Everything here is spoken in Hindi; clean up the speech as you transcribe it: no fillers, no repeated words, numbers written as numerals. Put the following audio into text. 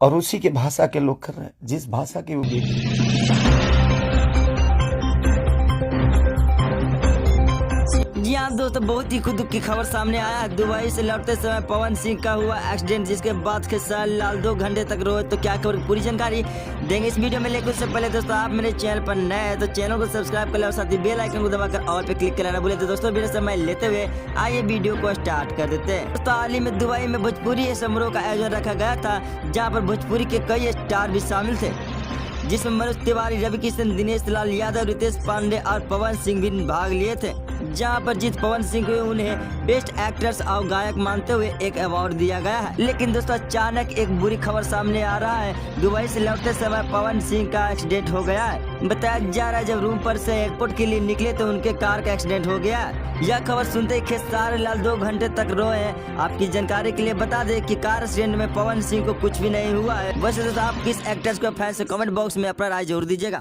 और उसी के भाषा के लोग कर रहे हैं, जिस भाषा की वो जी हाँ दोस्तों, बहुत ही खुद की खबर सामने आया है। दुबई से लौटते समय पवन सिंह का हुआ एक्सीडेंट, जिसके बाद खेसारी लाल 2 घंटे तक रोए। तो क्या खबर, पूरी जानकारी देंगे इस वीडियो में। लेकिन उससे पहले दोस्तों, आप मेरे चैनल पर नए हैं तो चैनल को सब्सक्राइब कर ले और साथ ही बेल आइकन को दबाकर ऑल पे क्लिक करना भूले। तो दोस्तों बिना समय लेते हुए आइए वीडियो को स्टार्ट कर देते हैं। दोस्तों हाल ही में दुबई में भोजपुरी समारोह का आयोजन रखा गया था, जहाँ पर भोजपुरी के कई स्टार भी शामिल थे, जिसमें मनोज तिवारी, रवि किशन, दिनेश लाल यादव, रितेश पांडे और पवन सिंह भी भाग लिए थे। जहां पर जीत पवन सिंह को उन्हें बेस्ट एक्ट्रेस और गायक मानते हुए एक अवार्ड दिया गया है। लेकिन दोस्तों अचानक एक बुरी खबर सामने आ रहा है। दुबई से लौटते समय पवन सिंह का एक्सीडेंट हो गया है। बताया जा रहा है जब रूम पर से एयरपोर्ट के लिए निकले तो उनके कार का एक्सीडेंट हो गया है। यह खबर सुनते ही खेसारी लाल 2 घंटे तक रोए हैं। आपकी जानकारी के लिए बता दें कि कार एक्सीडेंट में पवन सिंह को कुछ भी नहीं हुआ है। वैसे दोस्तों आप किस एक्ट्रेस को फैन से कमेंट बॉक्स में अपना राय जरूर दीजिएगा।